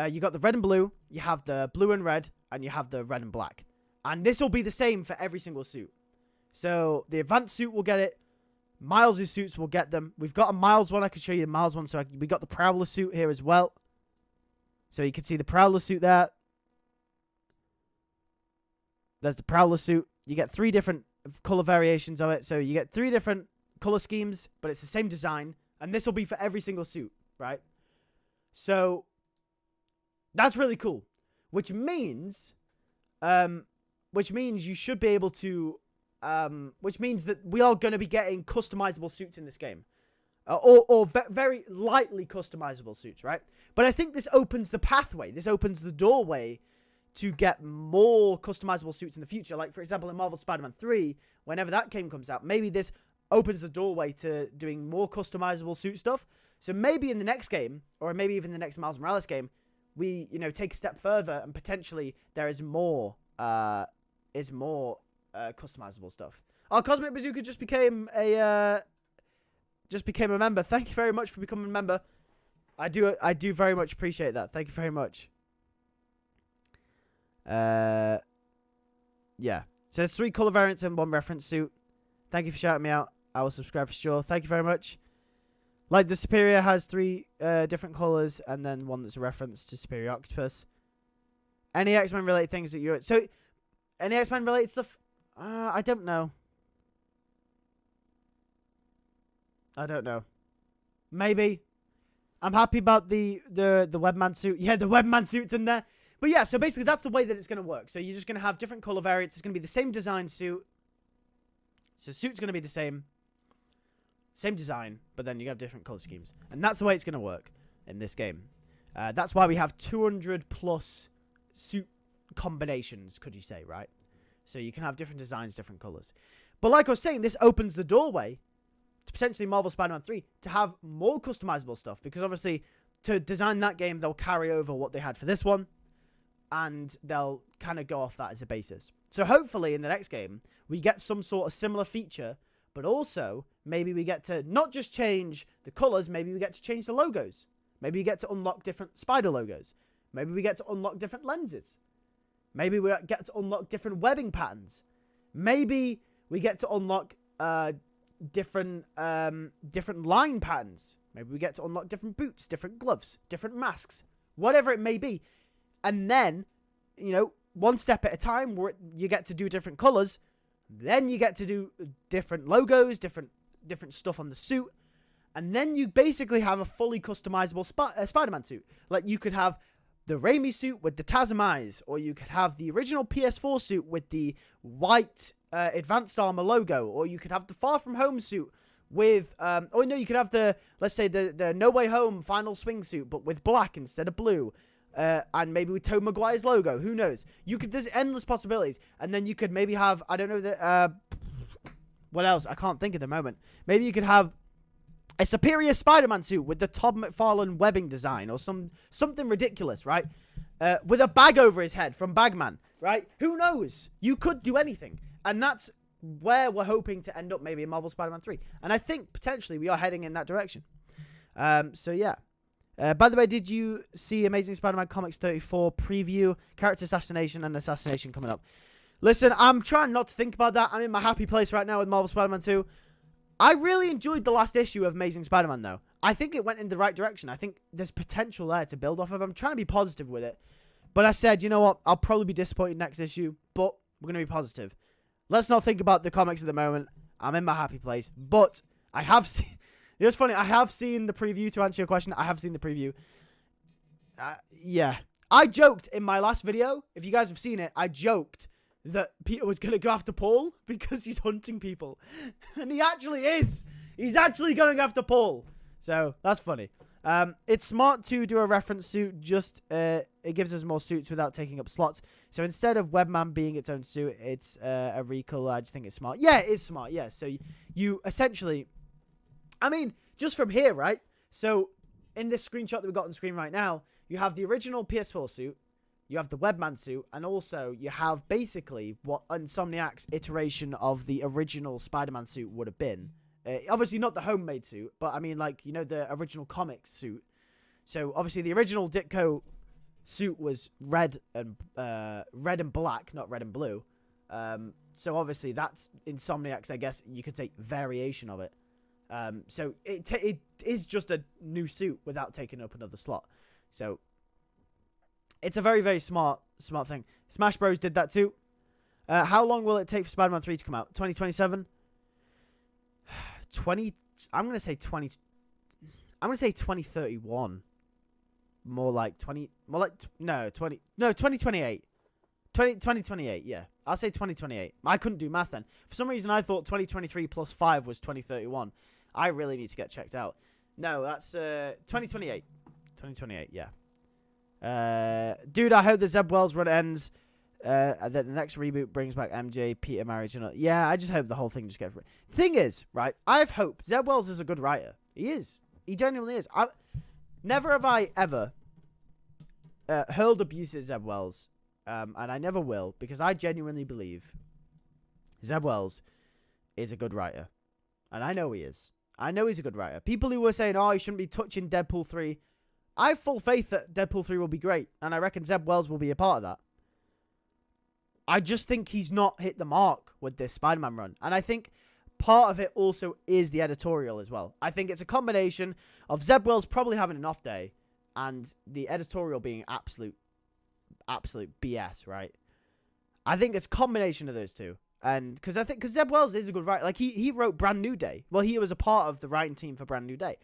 You got the red and blue, you have the blue and red, and you have the red and black. And this will be the same for every single suit. So the advanced suit will get it. Miles' suits will get them. We've got a Miles one. I can show you the Miles one. So we got the Prowler suit here as well. So you can see the Prowler suit there. There's the Prowler suit. You get 3 different color variations of it. So you get 3 different color schemes, but it's the same design. And this will be for every single suit, right? So that's really cool, which means you should be able to, which means that we are going to be getting customizable suits in this game, or very lightly customizable suits, right? But I think this opens the pathway. This opens the doorway to get more customizable suits in the future. Like, for example, in Marvel Spider-Man 3, whenever that game comes out, maybe this opens the doorway to doing more customizable suit stuff. So maybe in the next game, or maybe even the next Miles Morales game, we, take a step further and potentially there is more customizable stuff. Oh, Cosmic Bazooka just became a member. Thank you very much for becoming a member. I do very much appreciate that. Thank you very much. Yeah. So there's 3 color variants and 1 reference suit. Thank you for shouting me out. I will subscribe for sure. Thank you very much. Like, the Superior has 3 different colors, and then 1 that's a reference to Superior Octopus. Any X-Men related things that you're... So, any X-Men related stuff? I don't know. Maybe. I'm happy about the Webman suit. Yeah, the Webman suit's in there. But yeah, so basically that's the way that it's going to work. So you're just going to have different color variants. It's going to be the same design suit. So suit's going to be the same. Same design, but then you have different color schemes. And that's the way it's going to work in this game. That's why we have 200 plus suit combinations, could you say, right? So you can have different designs, different colors. But like I was saying, this opens the doorway to potentially Marvel Spider-Man 3 to have more customizable stuff. Because obviously, to design that game, they'll carry over what they had for this one. And they'll kind of go off that as a basis. So hopefully in the next game, we get some sort of similar feature. But also, maybe we get to not just change the colors, maybe we get to change the logos. Maybe we get to unlock different spider logos. Maybe we get to unlock different lenses. Maybe we get to unlock different webbing patterns. Maybe we get to unlock different line patterns. Maybe we get to unlock different boots, different gloves, different masks, whatever it may be. And then, one step at a time, where you get to do different colors. Then you get to do different logos, different stuff on the suit. And then you basically have a fully customizable Spider-Man suit. Like, you could have the Raimi suit with the TASM eyes. Or you could have the original PS4 suit with the white Advanced Armor logo. Or you could have the Far From Home suit with... you could have let's say, the No Way Home Final Swing suit, but with black instead of blue. And maybe with Tobey Maguire's logo. Who knows? There's endless possibilities. And then you could maybe have, I don't know, what else? I can't think at the moment. Maybe you could have a Superior Spider-Man suit with the Todd McFarlane webbing design. Or something ridiculous, right? With a bag over his head from Bagman, right? Who knows? You could do anything. And that's where we're hoping to end up maybe in Marvel Spider-Man 3. And I think potentially we are heading in that direction. So yeah. By the way, did you see Amazing Spider-Man Comics 34 preview? Character assassination and assassination coming up. Listen, I'm trying not to think about that. I'm in my happy place right now with Marvel Spider-Man 2. I really enjoyed the last issue of Amazing Spider-Man, though. I think it went in the right direction. I think there's potential there to build off of. I'm trying to be positive with it. But I said, you know what? I'll probably be disappointed next issue, but we're going to be positive. Let's not think about the comics at the moment. I'm in my happy place. But I have seen... It's funny. I have seen the preview, to answer your question. I have seen the preview. Yeah. I joked in my last video, if you guys have seen it, I joked that Peter was going to go after Paul because he's hunting people. And he actually is. He's actually going after Paul. So, that's funny. It's smart to do a reference suit, just it gives us more suits without taking up slots. So instead of Webman being its own suit, it's a recolor. I just think it's smart. Yeah, it is smart, yeah. So you essentially, I mean, just from here, right? So in this screenshot that we've got on screen right now, you have the original PS4 suit, you have the Webman suit, and also you have basically what Insomniac's iteration of the original Spider-Man suit would have been. Obviously not the homemade suit, but I mean, like, you know, the original comics suit. So obviously the original Ditko suit was red and black, not red and blue. So obviously that's Insomniac's, I guess you could say, variation of it. So it is just a new suit without taking up another slot. So it's a very, very smart thing. Smash Bros did that too. How long will it take for Spider-Man 3 to come out? 2027? I'm going to say 2031. More like 2028. 2028, yeah. I'll say 2028. I couldn't do math then. For some reason, I thought 2023 plus 5 was 2031. I really need to get checked out. No, that's 2028. 2028, yeah. Dude, I hope the Zeb Wells run ends. That the next reboot brings back MJ, Peter marriage, and yeah, I just hope the whole thing just gets. Thing is, right? I have hope. Zeb Wells is a good writer. He is. He genuinely is. Never have I ever hurled abuse at Zeb Wells, and I never will, because I genuinely believe Zeb Wells is a good writer, and I know he is. I know he's a good writer. People who were saying, "Oh, he shouldn't be touching Deadpool 3," I have full faith that Deadpool 3 will be great, and I reckon Zeb Wells will be a part of that. I just think he's not hit the mark with this Spider-Man run. And I think part of it also is the editorial as well. I think it's a combination of Zeb Wells probably having an off day and the editorial being absolute BS, right? I think it's a combination of those two. And because Zeb Wells is a good writer. Like, he wrote Brand New Day. Well, he was a part of the writing team for Brand New Day.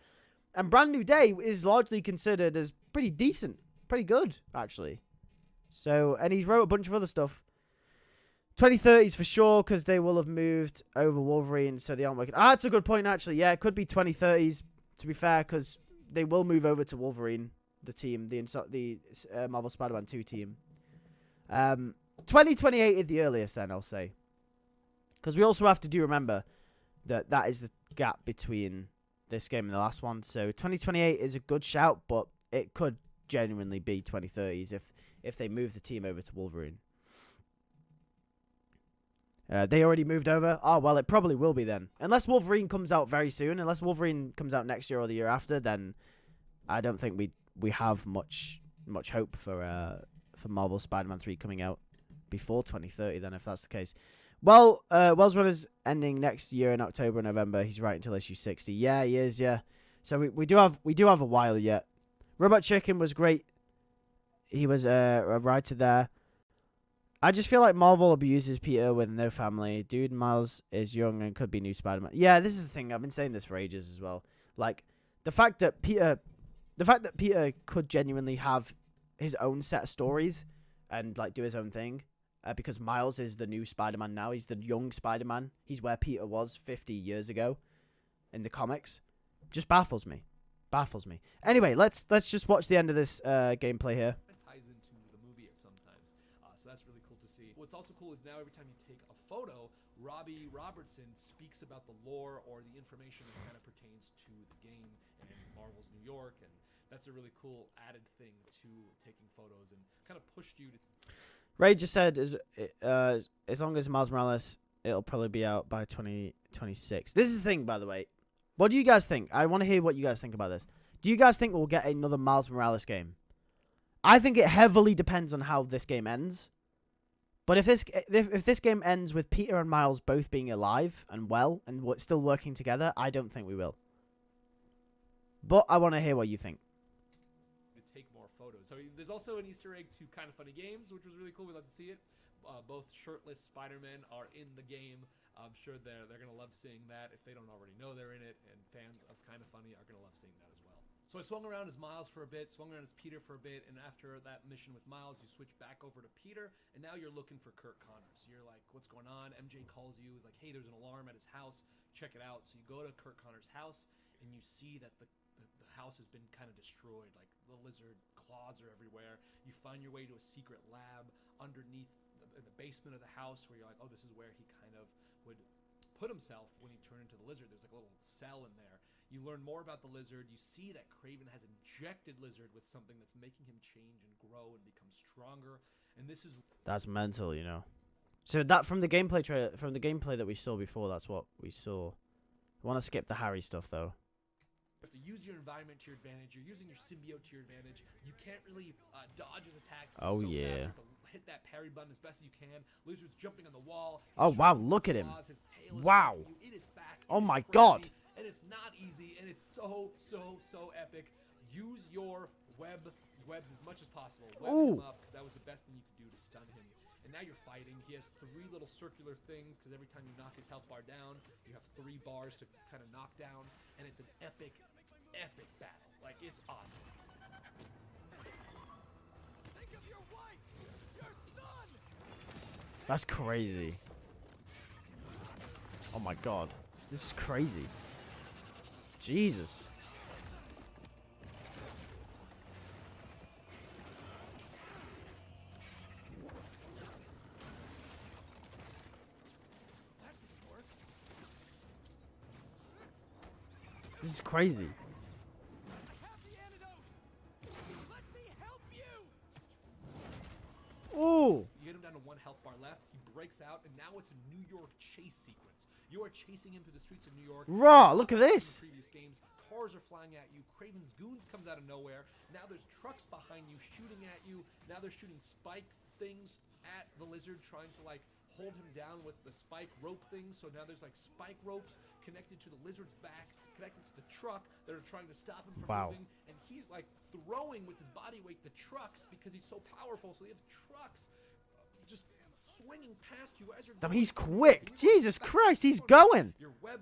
And Brand New Day is largely considered as pretty decent. Pretty good, actually. So, and he's wrote a bunch of other stuff. 2030s for sure, because they will have moved over Wolverine, so they aren't working. That's a good point, actually. Yeah, it could be 2030s, to be fair, because they will move over to Wolverine, the team, the Marvel Spider-Man 2 team. 2028 is the earliest, then, I'll say. Because we also have to remember that is the gap between this game and the last one. So 2028 is a good shout, but it could genuinely be 2030s if they move the team over to Wolverine. They already moved over. Oh, well, it probably will be then. Unless Wolverine comes out very soon. Unless Wolverine comes out next year or the year after, then I don't think we have much hope for Marvel Spider-Man 3 coming out before 2030 then, if that's the case. Well, Wells Run is ending next year in October and November. He's right until issue 60. Yeah, he is, yeah. So we do have a while yet. Robot Chicken was great. He was a writer there. I just feel like Marvel abuses Peter with no family. Dude, Miles is young and could be new Spider-Man. Yeah, this is the thing. I've been saying this for ages as well. Like, the fact that Peter could genuinely have his own set of stories and, like, do his own thing. Because Miles is the new Spider-Man now. He's the young Spider-Man. He's where Peter was 50 years ago in the comics. Just baffles me. Baffles me. Anyway, let's just watch the end of this gameplay here. That's really cool to see. What's also cool is now every time you take a photo, Robbie Robertson speaks about the lore or the information that kind of pertains to the game and Marvel's New York, and that's a really cool added thing to taking photos and kind of pushed you to... Ray just said, as long as Miles Morales, it'll probably be out by 2026. This is the thing, by the way. What do you guys think? I want to hear what you guys think about this. Do you guys think we'll get another Miles Morales game? I think it heavily depends on how this game ends. But if this game ends with Peter and Miles both being alive and well and still working together, I don't think we will. But I want to hear what you think. To take more photos. So there's also an Easter egg to Kind of Funny Games, which was really cool. We love to see it. Both shirtless Spider-Men are in the game. I'm sure they're gonna love seeing that if they don't already know they're in it, and fans of Kind of Funny are gonna love seeing that as well. So I swung around as Miles for a bit, swung around as Peter for a bit, and after that mission with Miles, you switch back over to Peter, and now you're looking for Kurt Connors. You're like, what's going on? MJ calls you, is like, hey, there's an alarm at his house, check it out. So you go to Kurt Connors' house, and you see that the house has been kind of destroyed. Like, the lizard claws are everywhere. You find your way to a secret lab underneath the basement of the house, where you're like, oh, this is where he kind of would put himself when he turned into the lizard. There's like a little cell in there. You learn more about the lizard. You see that Kraven has injected Lizard with something that's making him change and grow and become stronger. And this is That's mental, you know. So that from the gameplay from the gameplay that we saw before, that's what we saw. I want to skip the Harry stuff though. you have to use your environment to your advantage. You're using your symbiote to your advantage. You can't really dodge his attacks. Oh, so yeah. fast. You have to hit that parry button as best as you can. Lizard's jumping on the wall. Oh, wow, look at him. His tail is Wow. striking you. It is fast. Oh It is my crazy, God. And it's not easy, and it's so epic. Use your webs as much as possible. Web Ooh. him up, because that was the best thing you could do to stun him. And now you're fighting. He has 3 little circular things, because every time you knock his health bar down, you have 3 bars to kind of knock down. And it's an epic battle. Like, it's awesome. Think of your wife, your son. That's crazy. Oh my god. This is crazy. Jesus. This is crazy. Oh! You get him down to 1 health bar left. He breaks out, and now it's a New York chase sequence. You are chasing him through the streets of New York. Raw, look at this. In previous games, cars are flying at you. Kraven's goons comes out of nowhere. Now there's trucks behind you shooting at you. Now they're shooting spike things at the lizard, trying to like hold him down with the spike rope things. So now there's like spike ropes connected to the lizard's back, connected to the truck that are trying to stop him from Wow. moving. And he's like throwing with his body weight the trucks because he's so powerful. So you have trucks just swinging past you as you're Damn, going. he's quick. Jesus Christ, he's going. You're web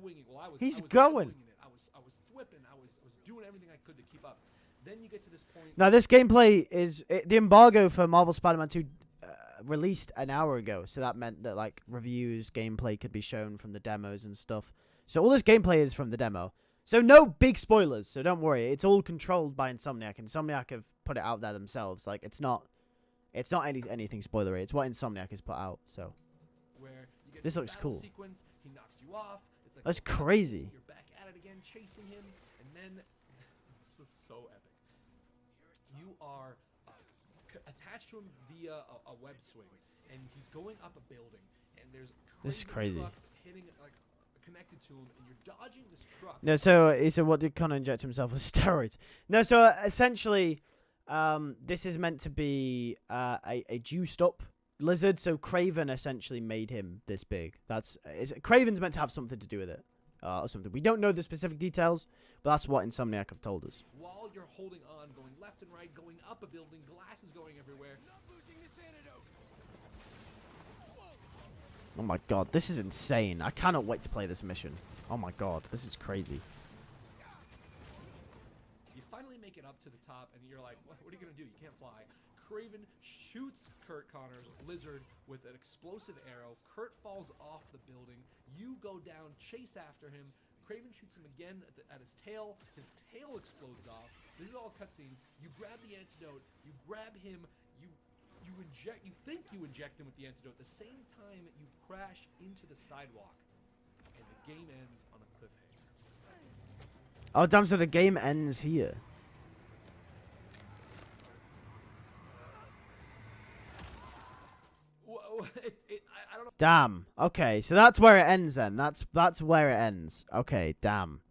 winging. Well, I was. He's I was going. web winging it. I was whipping. I was doing everything I could to keep up. Then you get to this point. Now, this gameplay is... the embargo for Marvel Spider-Man 2 released an hour ago. So that meant that, like, reviews, gameplay could be shown from the demos and stuff. So all this gameplay is from the demo. So no big spoilers. So don't worry. It's all controlled by Insomniac. Insomniac have put it out there themselves. Like, it's not anything spoilery. It's what Insomniac has put out. So Where you get this to the looks battle cool. Sequence, he knocks you off. It's like That's a boxing. crazy. You're back at it again, chasing him, and then this was so epic. You are attached to him via a web swing, and he's going up a building, and there's This is crazy. trucks hitting like connected to him, and you're dodging this truck. No, so what did Connor inject himself with steroids? No, so essentially, this is meant to be a juiced up lizard. So Kraven essentially made him this big. Kraven's meant to have something to do with it, or something. We don't know the specific details, but that's what Insomniac have told us. While you're holding on, going left and right, going up a building, glass is going everywhere. Oh my god, this is insane. I cannot wait to play this mission. Oh my god, this is crazy. You finally make it up to the top, and you're like, what are you going to do? You can't fly. Kraven shoots Kurt Connors' lizard with an explosive arrow. Kurt falls off the building. You go down, chase after him. Kraven shoots him again at his tail. His tail explodes off. This is all cutscene. You grab the antidote. You grab him. You think you inject him with the antidote. At the same time, you crash into the sidewalk, and the game ends on a cliffhanger. Oh damn, so the game ends here. I don't know. Damn. Okay, so that's where it ends then. That's where it ends. Okay, damn.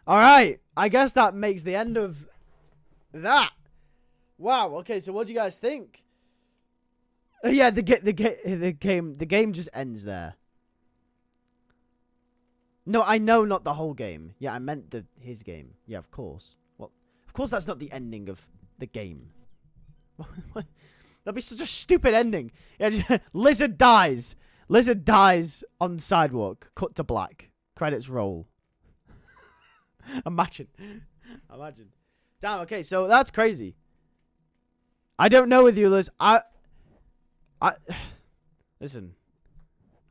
All right. I guess that makes the end of that. Wow. Okay, so what do you guys think? Yeah, the game just ends there. No, I know, not the whole game. Yeah, I meant his game. Yeah, of course. Well, of course that's not the ending of the game. That'd be such a stupid ending. Yeah, lizard dies. Lizard dies on sidewalk. Cut to black. Credits roll. Imagine. Damn, okay, so that's crazy. I don't know with you, Liz. Listen.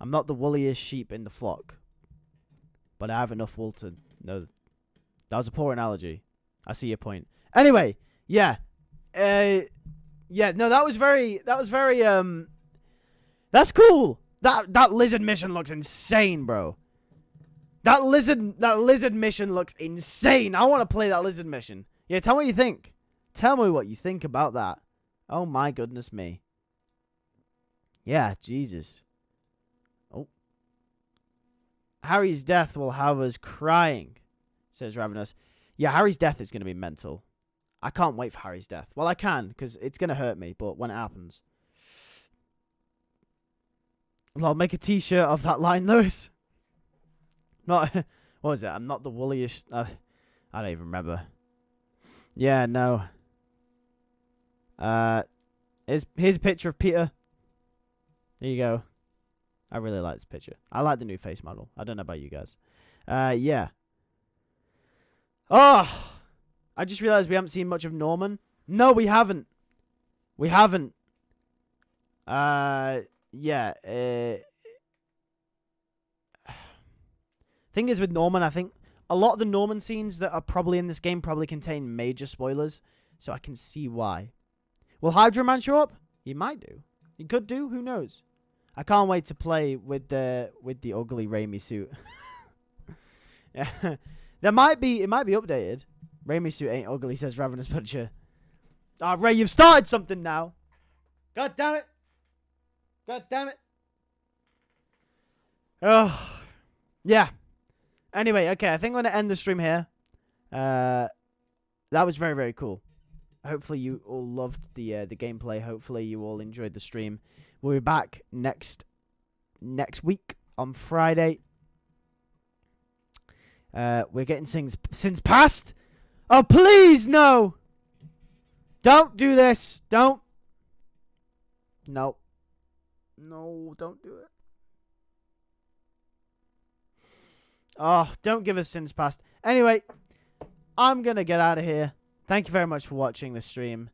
I'm not the woolliest sheep in the flock. But I have enough wool to know. That was a poor analogy. I see your point. Anyway, yeah. Yeah, no, that was very, that's cool. That lizard mission looks insane, bro. That lizard mission looks insane. I want to play that lizard mission. Yeah, tell me what you think. Tell me what you think about that. Oh my goodness me. Yeah, Jesus. Oh. Harry's death will have us crying, says Ravenous. Yeah, Harry's death is going to be mental. I can't wait for Harry's death. Well, I can, because it's going to hurt me, but when it happens. Well, I'll make a t-shirt of that line, Lewis. Not, what was it? I'm not the woolliest. I don't even remember. Yeah, no. Here's a picture of Peter. There you go. I really like this picture. I like the new face model. I don't know about you guys. Yeah. Oh! I just realized we haven't seen much of Norman. No, we haven't. We haven't. Yeah. Thing is with Norman, I think a lot of the Norman scenes that are probably in this game probably contain major spoilers, so I can see why. Will Hydra Man show up? He might do. He could do. Who knows? I can't wait to play with the ugly Raimi suit. Yeah, it might be updated. Raimi suit ain't ugly, says Ravenous Puncher. Ah, Ray, you've started something now. God damn it. God damn it. Oh, yeah. Anyway, okay, I think I'm going to end the stream here. That was very, very cool. Hopefully you all loved the gameplay. Hopefully you all enjoyed the stream. We'll be back next week on Friday. We're getting Sins Past. Oh, please, no. Don't do this. Don't. No. No, don't do it. Oh, don't give us Sins Past. Anyway, I'm going to get out of here. Thank you very much for watching the stream.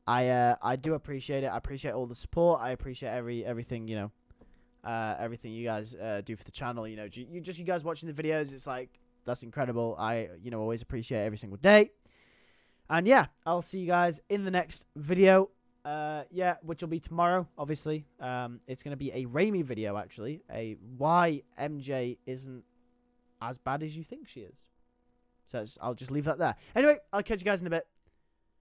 I do appreciate it. I appreciate all the support. I appreciate everything, you know, everything you guys do for the channel. You know, you guys watching the videos, it's like, that's incredible. I, you know, always appreciate every single day. And yeah, I'll see you guys in the next video. Yeah, which will be tomorrow, obviously. It's going to be a Raimi video, actually. Why MJ isn't as bad as you think she is. So I'll just leave that there. Anyway, I'll catch you guys in a bit.